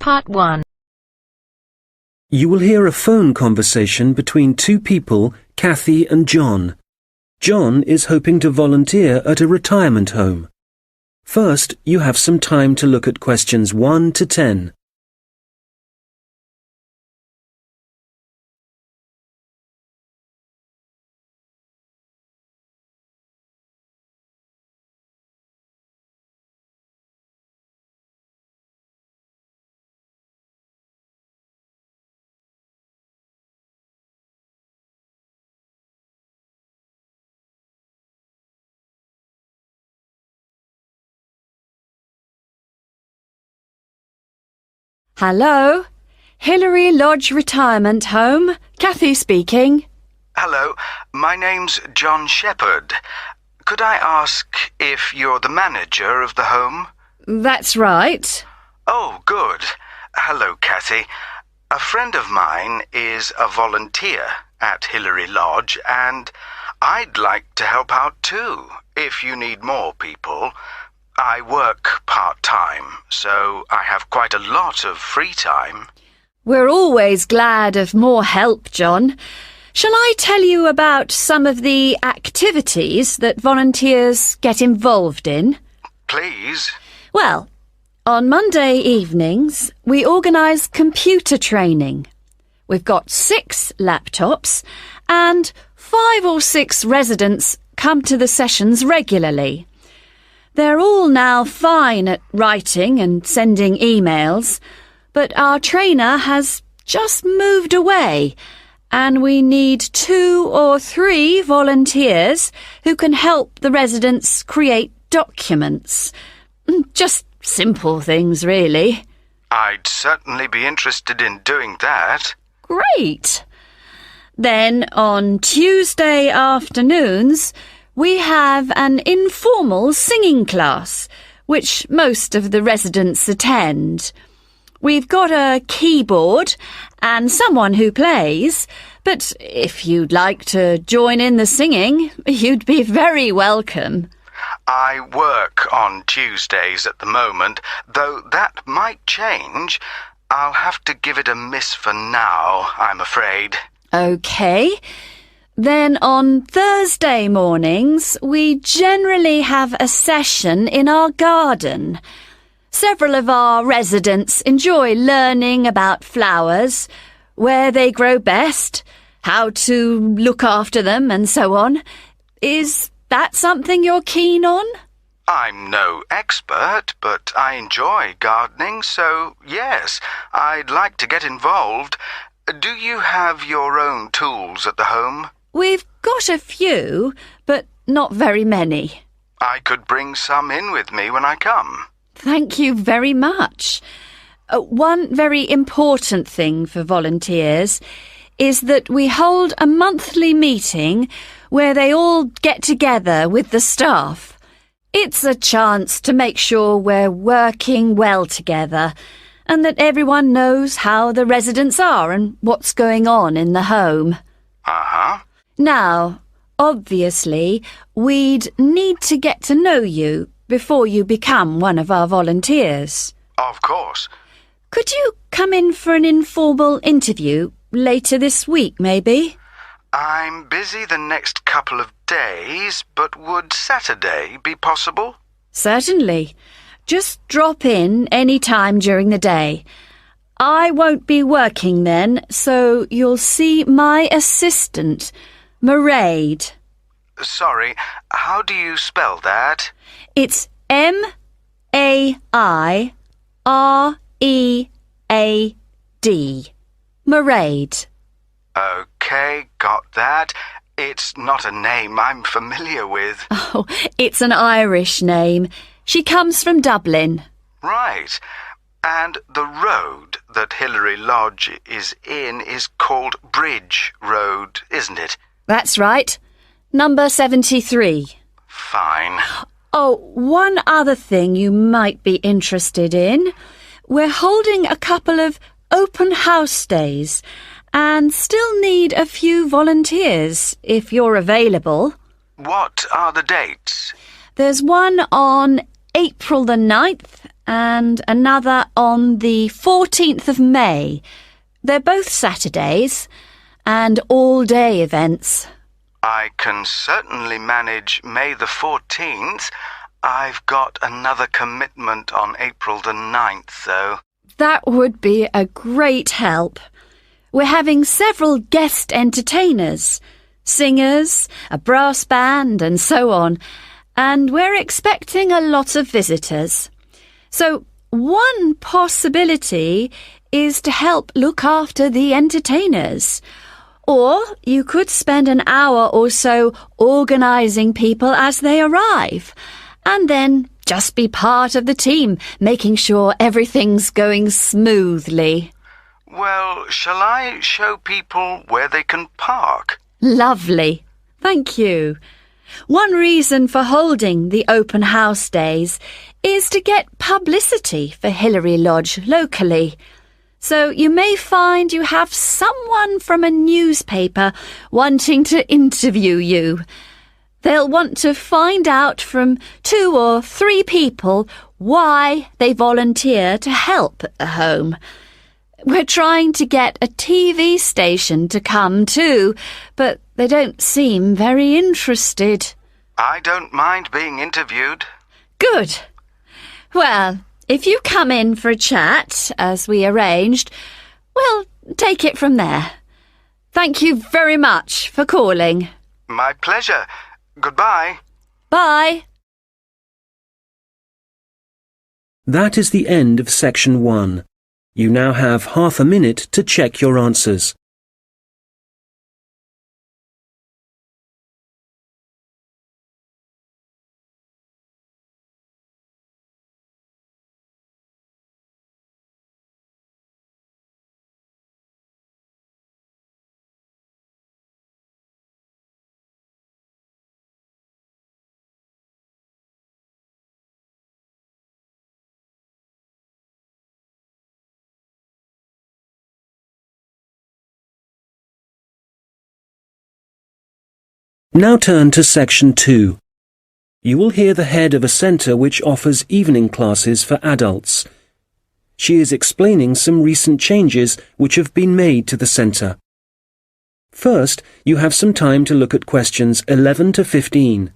Part 1. You will hear a phone conversation between two people, Kathy and John. John is hoping to volunteer at a retirement home. First, you have some time to look at questions 1 to 10. Hello, Hillary Lodge Retirement Home. Kathy speaking. Hello, my name's John Shepherd. Could I ask if you're the manager of the home? That's right. Oh, good. Hello, Kathy. A friend of mine is a volunteer at Hillary Lodge, and I'd like to help out too, if you need more people. I work part-time, so I have quite a lot of free time. We're always glad of more help, John. Shall I tell you about some of the activities that volunteers get involved in? Please. Well, on Monday evenings, we organise computer training. We've got 6 laptops and 5 or 6 residents come to the sessions regularly. They're all now fine at writing and sending emails, but our trainer has just moved away, and we need 2 or 3 volunteers who can help the residents create documents. Just simple things, really. I'd certainly be interested in doing that. Great! Then on Tuesday afternoons, we have an informal singing class, which most of the residents attend. We've got a keyboard and someone who plays, but if you'd like to join in the singing, you'd be very welcome. I work on Tuesdays at the moment, though that might change. I'll have to give it a miss for now, I'm afraid. OK. Then on Thursday mornings, we generally have a session in our garden. Several of our residents enjoy learning about flowers, where they grow best, how to look after them and so on. Is that something you're keen on? I'm no expert, but I enjoy gardening, so yes, I'd like to get involved. Do you have your own tools at the home? We've got a few, but not very many. I could bring some in with me when I come. Thank you very much. One very important thing for volunteers is that we hold a monthly meeting where they all get together with the staff. It's a chance to make sure we're working well together and that everyone knows how the residents are and what's going on in the home. Uh-huh. Now, obviously, we'd need to get to know you before you become one of our volunteers. Of course. Could you come in for an informal interview later this week, maybe? I'm busy the next couple of days, but would Saturday be possible? Certainly. Just drop in any time during the day. I won't be working then, so you'll see my assistant, Mairead. Sorry, how do you spell that? It's M-A-I-R-E-A-D. Mairead. OK, got that. It's not a name I'm familiar with. Oh, it's an Irish name. She comes from Dublin. Right. And the road that Hillary Lodge is in is called Bridge Road, isn't it? That's right. Number 73. Fine. Oh, one other thing you might be interested in. We're holding a couple of open house days and still need a few volunteers if you're available. What are the dates? There's one on April the 9th and another on the 14th of May. They're both Saturdays and all-day events. I can certainly manage May the 14th. I've got another commitment on April the 9th, though. That would be a great help. We're having several guest entertainers, singers, a brass band and so on, and we're expecting a lot of visitors. So one possibility is to help look after the entertainers. Or you could spend an hour or so organising people as they arrive, and then just be part of the team, making sure everything's going smoothly. Well, shall I show people where they can park? Lovely. Thank you. One reason for holding the open house days is to get publicity for Hillary Lodge locally. So you may find you have someone from a newspaper wanting to interview you. They'll want to find out from 2 or 3 people why they volunteer to help at the home. We're trying to get a TV station to come too, but they don't seem very interested. I don't mind being interviewed. Good. Well, if you come in for a chat, as we arranged, we'll take it from there. Thank you very much for calling. My pleasure. Goodbye. Bye. That is the end of section 1. You now have half a minute to check your answers. Now turn to section 2. You will hear the head of a centre which offers evening classes for adults. She is explaining some recent changes which have been made to the centre. First, you have some time to look at questions 11 to 15.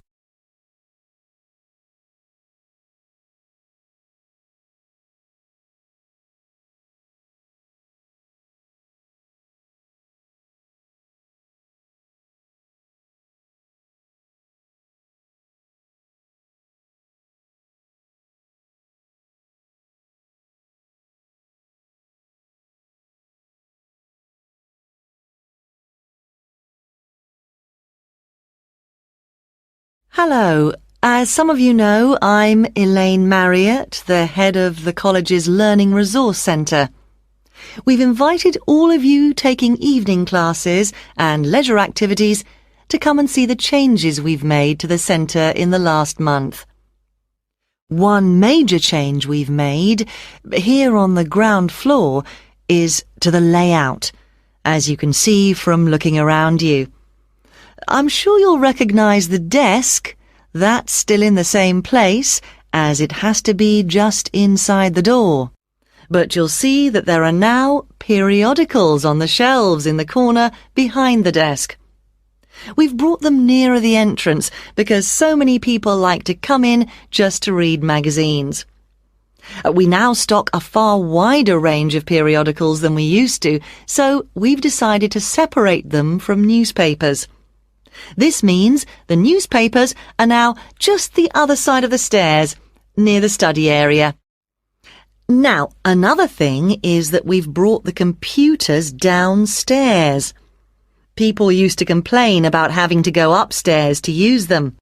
Hello. As some of you know, I'm Elaine Marriott, the head of the college's Learning Resource Centre. We've invited all of you taking evening classes and leisure activities to come and see the changes we've made to the centre in the last month. One major change we've made here on the ground floor is to the layout, as you can see from looking around you. I'm sure you'll recognise the desk. That's still in the same place, as it has to be just inside the door. But you'll see that there are now periodicals on the shelves in the corner behind the desk. We've brought them nearer the entrance because so many people like to come in just to read magazines. We now stock a far wider range of periodicals than we used to, so we've decided to separate them from newspapers. This means the newspapers are now just the other side of the stairs, near the study area. Now, another thing is that we've brought the computers downstairs. People used to complain about having to go upstairs to use them.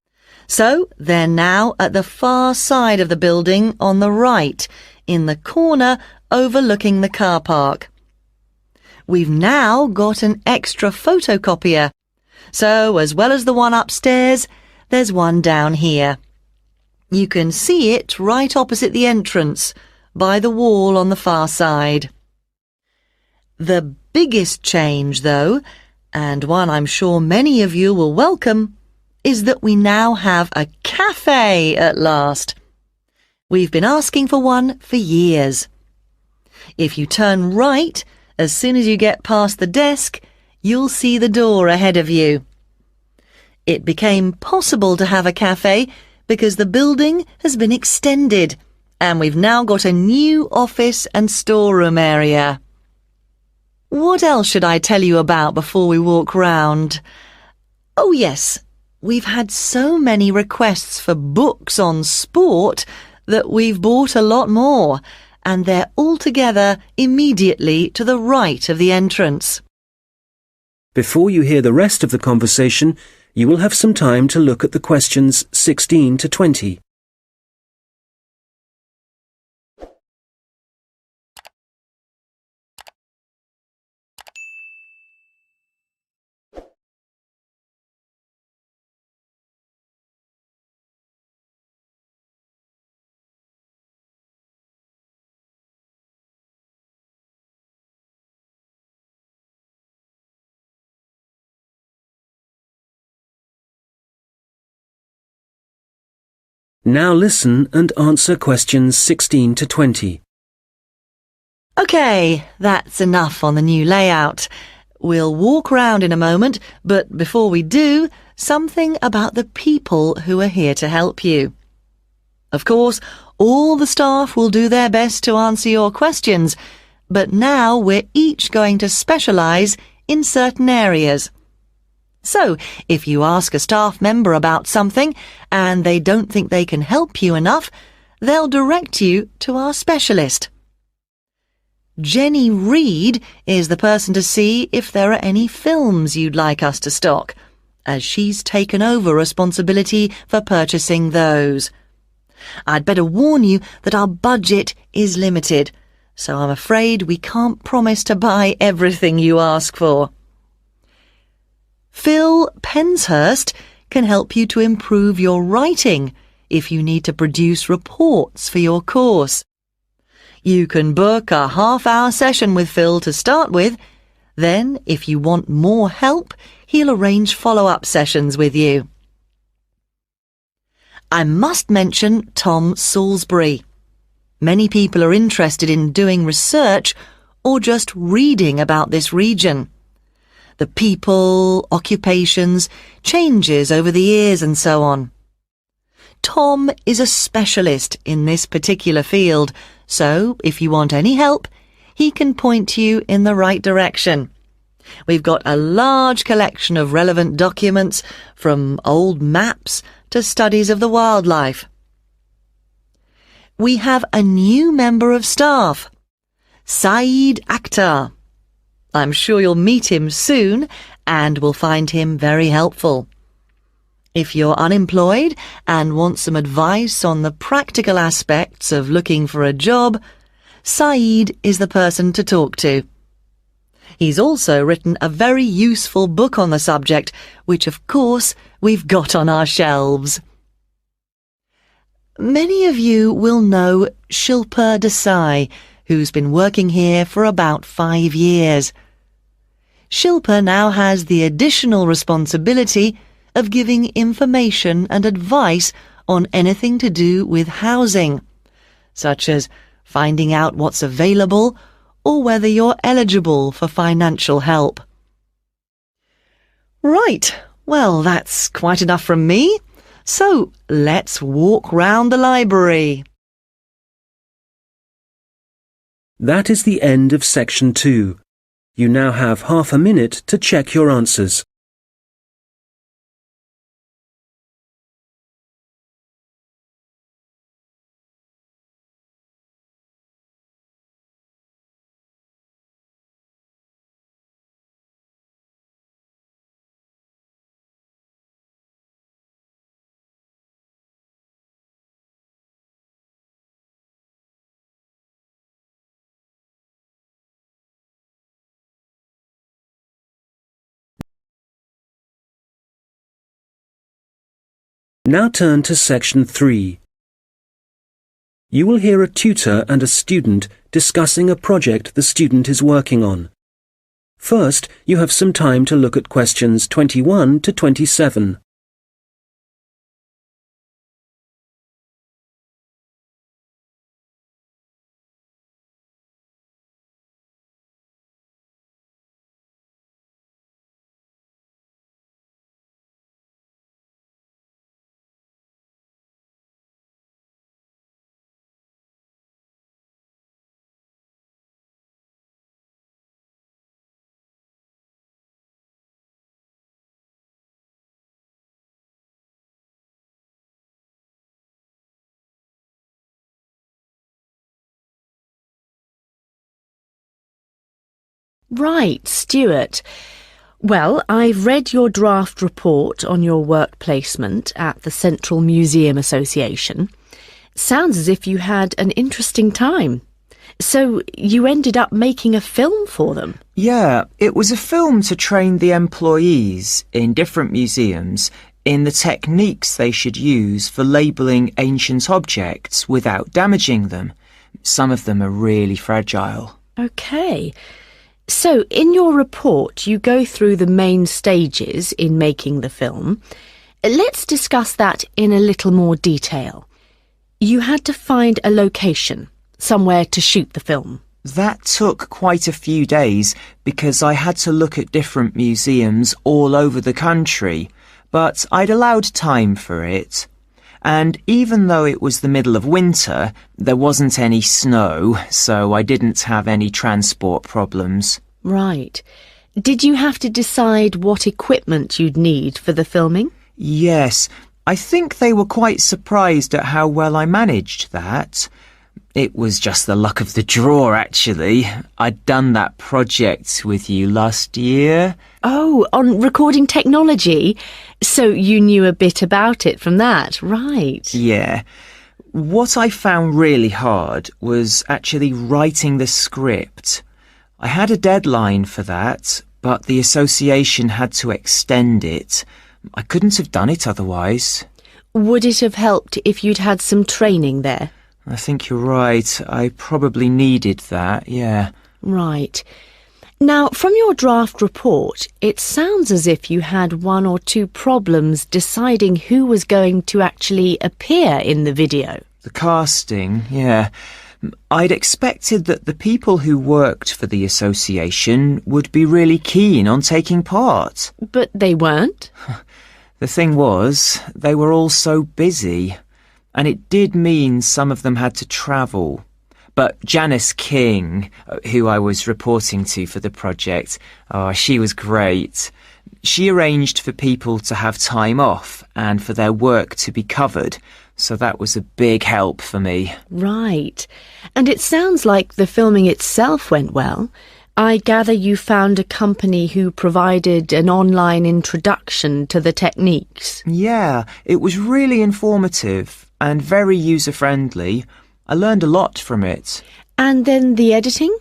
So they're now at the far side of the building on the right, in the corner overlooking the car park. We've now got an extra photocopier. So, as well as the one upstairs, there's one down here. You can see it right opposite the entrance, by the wall on the far side. The biggest change, though, and one I'm sure many of you will welcome, is that we now have a cafe at last. We've been asking for one for years. If you turn right, as soon as you get past the desk, you'll see the door ahead of you. It became possible to have a cafe because the building has been extended, and we've now got a new office and storeroom area. What else should I tell you about before we walk round? Oh yes, we've had so many requests for books on sport that we've bought a lot more, and they're all together immediately to the right of the entrance. Before you hear the rest of the conversation, you will have some time to look at the questions 16 to 20. Now listen and answer questions 16 to 20. OK, that's enough on the new layout. We'll walk round in a moment, but before we do, something about the people who are here to help you. Of course, all the staff will do their best to answer your questions, but now we're each going to specialise in certain areas. So, if you ask a staff member about something and they don't think they can help you enough, they'll direct you to our specialist. Jenny Reed is the person to see if there are any films you'd like us to stock, as she's taken over responsibility for purchasing those. I'd better warn you that our budget is limited, so I'm afraid we can't promise to buy everything you ask for. Phil Penshurst can help you to improve your writing if you need to produce reports for your course. You can book a half-hour session with Phil to start with. Then, if you want more help, he'll arrange follow-up sessions with you. I must mention Tom Salisbury. Many people are interested in doing research or just reading about this region. The people, occupations, changes over the years and so on. Tom is a specialist in this particular field, so if you want any help, he can point you in the right direction. We've got a large collection of relevant documents, from old maps to studies of the wildlife. We have a new member of staff, Saeed Akhtar. I'm sure you'll meet him soon and will find him very helpful. If you're unemployed and want some advice on the practical aspects of looking for a job, Saeed is the person to talk to. He's also written a very useful book on the subject, which of course we've got on our shelves. Many of you will know Shilpa Desai, who's been working here for about 5 years. Shilpa now has the additional responsibility of giving information and advice on anything to do with housing, such as finding out what's available or whether you're eligible for financial help. Right, well, that's quite enough from me. So let's walk round the library. That is the end of section 2. You now have half a minute to check your answers. Now turn to section 3. You will hear a tutor and a student discussing a project the student is working on. First, you have some time to look at questions 21 to 27. Right, Stuart. Well, I've read your draft report on your work placement at the Central Museum Association. Sounds as if you had an interesting time. So you ended up making a film for them? Yeah, it was a film to train the employees in different museums in the techniques they should use for labelling ancient objects without damaging them. Some of them are really fragile. OK. So in your report, you go through the main stages in making the film. Let's discuss that in a little more detail. You had to find a location, somewhere to shoot the film. That took quite a few days because I had to look at different museums all over the country, but I'd allowed time for it. And even though it was the middle of winter, there wasn't any snow, so I didn't have any transport problems. Right. Did you have to decide what equipment you'd need for the filming? Yes, I think they were quite surprised at how well I managed that. It was just the luck of the draw, actually. I'd done that project with you last year. Oh, on recording technology? So you knew a bit about it from that, right? Yeah. What I found really hard was actually writing the script. I had a deadline for that, but the association had to extend it. I couldn't have done it otherwise. Would it have helped if you'd had some training there? I think you're right. I probably needed that, yeah. Right. Now, from your draft report, it sounds as if you had one or two problems deciding who was going to actually appear in the video. The casting, yeah. I'd expected that the people who worked for the association would be really keen on taking part. But they weren't? The thing was, they were all so busy. And it did mean some of them had to travel. But Janice King, who I was reporting to for the project, she was great. She arranged for people to have time off and for their work to be covered. So that was a big help for me. Right. And it sounds like the filming itself went well. I gather you found a company who provided an online introduction to the techniques. Yeah, it was really informative and very user-friendly. I learned a lot from it. And then the editing?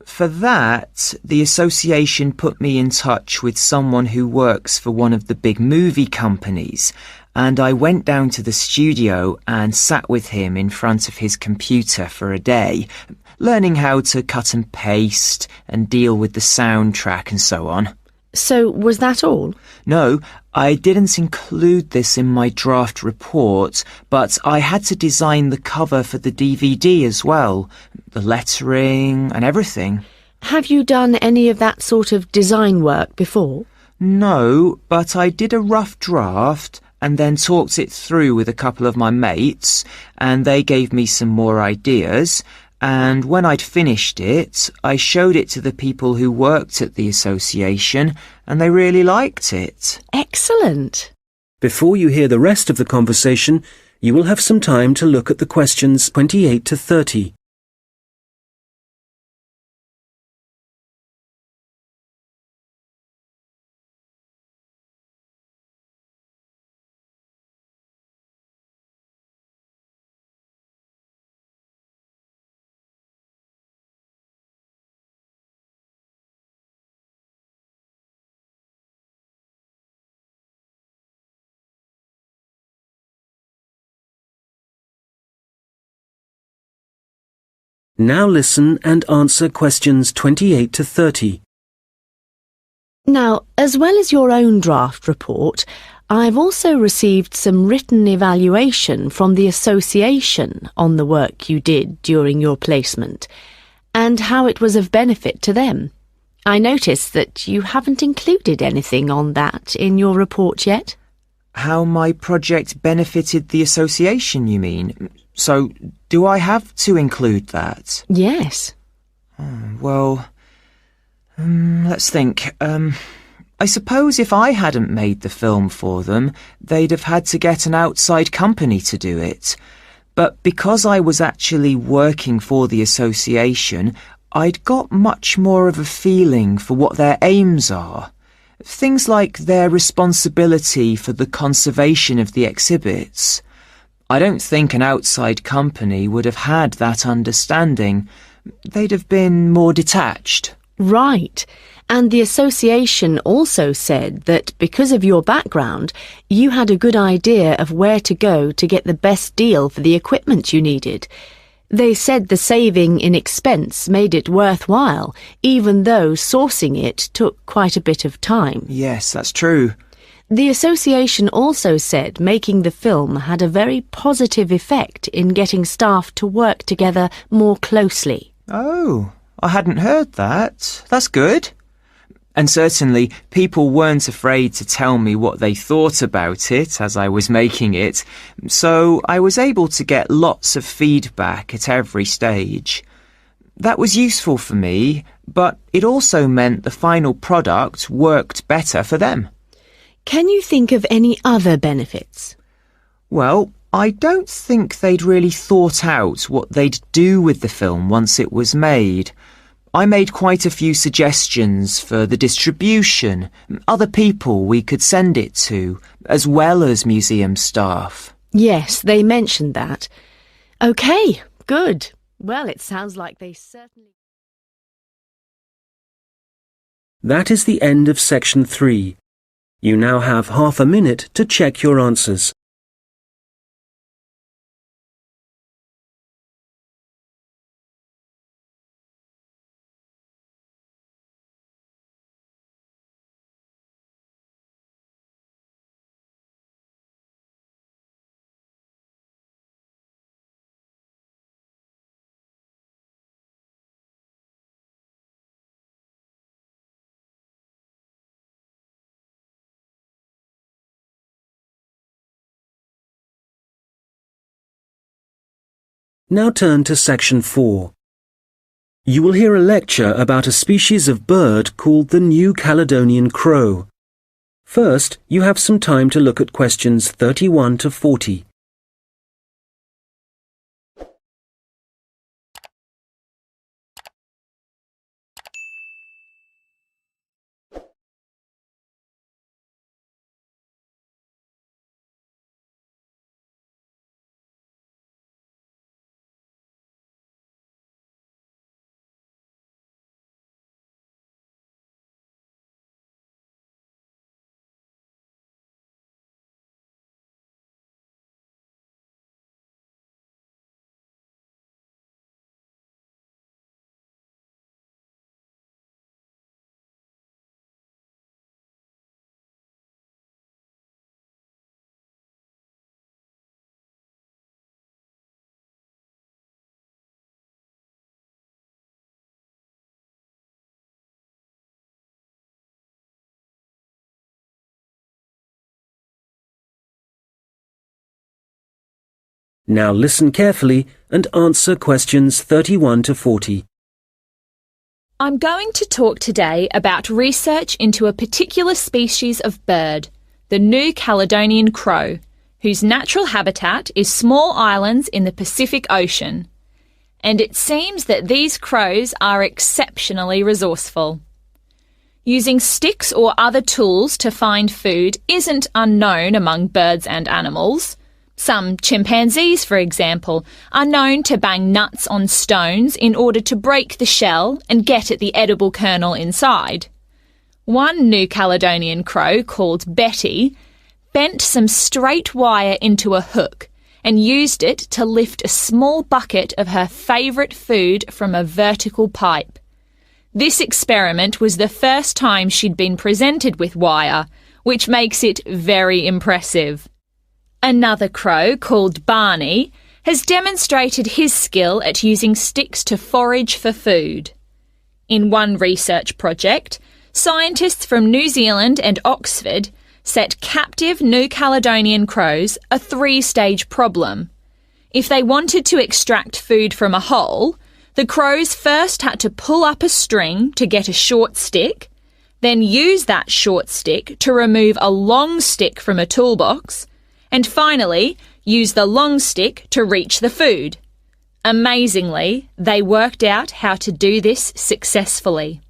For that, the association put me in touch with someone who works for one of the big movie companies, and I went down to the studio and sat with him in front of his computer for a day, learning how to cut and paste and deal with the soundtrack and so on. So was that all? No, I didn't include this in my draft report, but I had to design the cover for the DVD as well, the lettering and everything. Have you done any of that sort of design work before? No, but I did a rough draft and then talked it through with a couple of my mates, and they gave me some more ideas. And when I'd finished it, I showed it to the people who worked at the association, and they really liked it. Excellent. Before you hear the rest of the conversation, you will have some time to look at the questions 28 to 30. Now listen and answer questions 28 to 30. Now, as well as your own draft report, I've also received some written evaluation from the association on the work you did during your placement and how it was of benefit to them. I noticed that you haven't included anything on that in your report yet. How my project benefited the association, you mean? So, do I have to include that? Yes. Well, let's think. I suppose if I hadn't made the film for them, they'd have had to get an outside company to do it. But because I was actually working for the association, I'd got much more of a feeling for what their aims are. Things like their responsibility for the conservation of the exhibits. I don't think an outside company would have had that understanding. They'd have been more detached. Right. And the association also said that because of your background, you had a good idea of where to go to get the best deal for the equipment you needed. They said the saving in expense made it worthwhile, even though sourcing it took quite a bit of time. Yes, that's true. The association also said making the film had a very positive effect in getting staff to work together more closely. Oh, I hadn't heard that. That's good. And certainly people weren't afraid to tell me what they thought about it as I was making it, so I was able to get lots of feedback at every stage. That was useful for me, but it also meant the final product worked better for them. Can you think of any other benefits? Well, I don't think they'd really thought out what they'd do with the film once it was made. I made quite a few suggestions for the distribution, other people we could send it to, as well as museum staff. Yes, they mentioned that. OK, good. Well, it sounds like they certainly... That is the end of section 3. You now have half a minute to check your answers. Now turn to section 4. You will hear a lecture about a species of bird called the New Caledonian crow. First, you have some time to look at questions 31 to 40. Now listen carefully and answer questions 31 to 40. I'm going to talk today about research into a particular species of bird, the New Caledonian crow, whose natural habitat is small islands in the Pacific Ocean. And it seems that these crows are exceptionally resourceful. Using sticks or other tools to find food isn't unknown among birds and animals. Some chimpanzees, for example, are known to bang nuts on stones in order to break the shell and get at the edible kernel inside. One New Caledonian crow, called Betty, bent some straight wire into a hook and used it to lift a small bucket of her favourite food from a vertical pipe. This experiment was the first time she'd been presented with wire, which makes it very impressive. Another crow, called Barney, has demonstrated his skill at using sticks to forage for food. In one research project, scientists from New Zealand and Oxford set captive New Caledonian crows a 3-stage problem. If they wanted to extract food from a hole, the crows first had to pull up a string to get a short stick, then use that short stick to remove a long stick from a toolbox, and finally use the long stick to reach the food. Amazingly, they worked out how to do this successfully.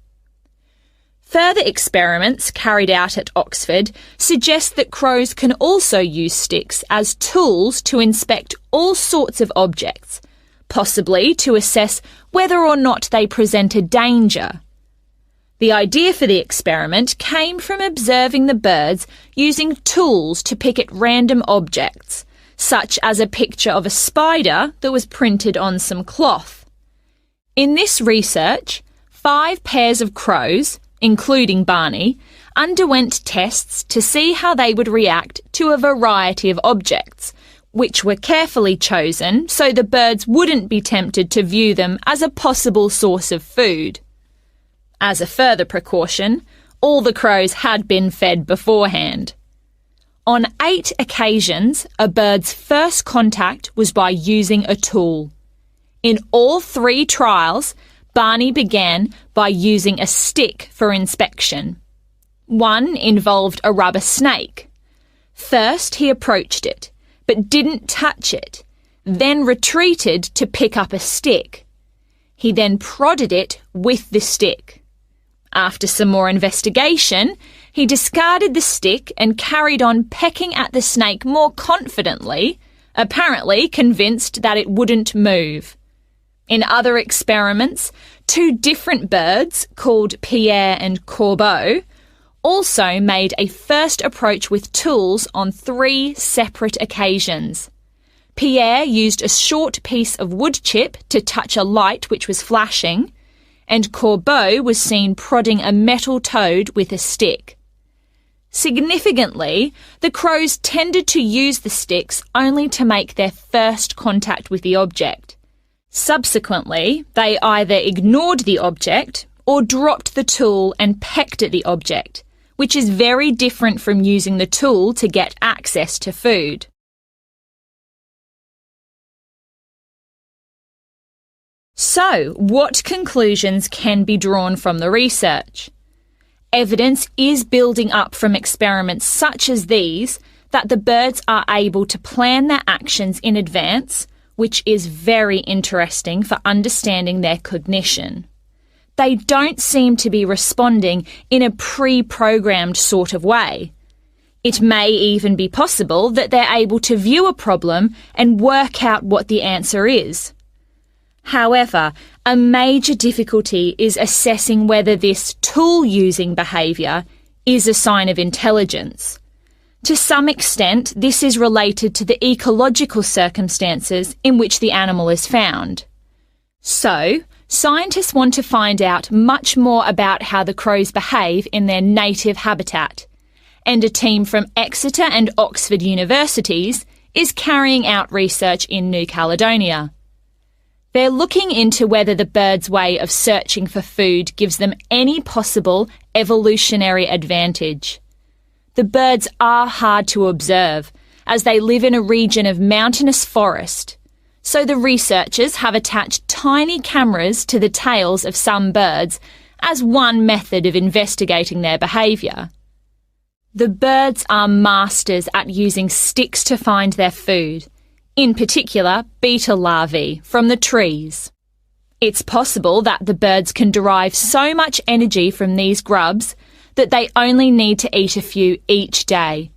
Further experiments carried out at Oxford suggest that crows can also use sticks as tools to inspect all sorts of objects, possibly to assess whether or not they present a danger. The idea for the experiment came from observing the birds using tools to pick at random objects, such as a picture of a spider that was printed on some cloth. In this research, 5 pairs of crows, including Barney, underwent tests to see how they would react to a variety of objects, which were carefully chosen so the birds wouldn't be tempted to view them as a possible source of food. As a further precaution, all the crows had been fed beforehand. On 8 occasions, a bird's first contact was by using a tool. In all 3 trials, Barney began by using a stick for inspection. One involved a rubber snake. First he approached it, but didn't touch it, then retreated to pick up a stick. He then prodded it with the stick. After some more investigation, he discarded the stick and carried on pecking at the snake more confidently, apparently convinced that it wouldn't move. In other experiments, 2 different birds, called Pierre and Corbeau, also made a first approach with tools on 3 separate occasions. Pierre used a short piece of wood chip to touch a light which was flashing, and Corbeau was seen prodding a metal toad with a stick. Significantly, the crows tended to use the sticks only to make their first contact with the object. Subsequently, they either ignored the object or dropped the tool and pecked at the object, which is very different from using the tool to get access to food. So, what conclusions can be drawn from the research? Evidence is building up from experiments such as these that the birds are able to plan their actions in advance, which is very interesting for understanding their cognition. They don't seem to be responding in a pre-programmed sort of way. It may even be possible that they're able to view a problem and work out what the answer is. However, a major difficulty is assessing whether this tool-using behaviour is a sign of intelligence. To some extent, this is related to the ecological circumstances in which the animal is found. So, scientists want to find out much more about how the crows behave in their native habitat, and a team from Exeter and Oxford universities is carrying out research in New Caledonia. They're looking into whether the birds' way of searching for food gives them any possible evolutionary advantage. The birds are hard to observe, as they live in a region of mountainous forest, so the researchers have attached tiny cameras to the tails of some birds as one method of investigating their behaviour. The birds are masters at using sticks to find their food, in particular beetle larvae from the trees. It's possible that the birds can derive so much energy from these grubs that they only need to eat a few each day.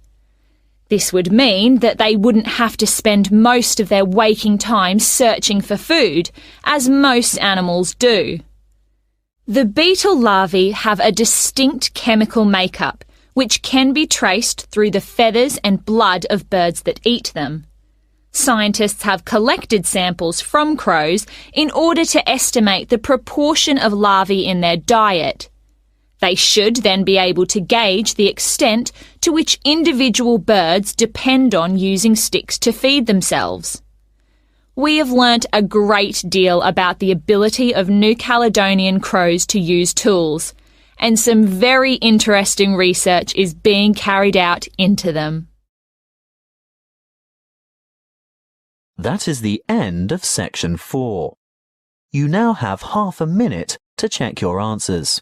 This would mean that they wouldn't have to spend most of their waking time searching for food, as most animals do. The beetle larvae have a distinct chemical makeup, which can be traced through the feathers and blood of birds that eat them. Scientists have collected samples from crows in order to estimate the proportion of larvae in their diet. They should then be able to gauge the extent to which individual birds depend on using sticks to feed themselves. We have learnt a great deal about the ability of New Caledonian crows to use tools, and some very interesting research is being carried out into them. That is the end of section 4. You now have half a minute to check your answers.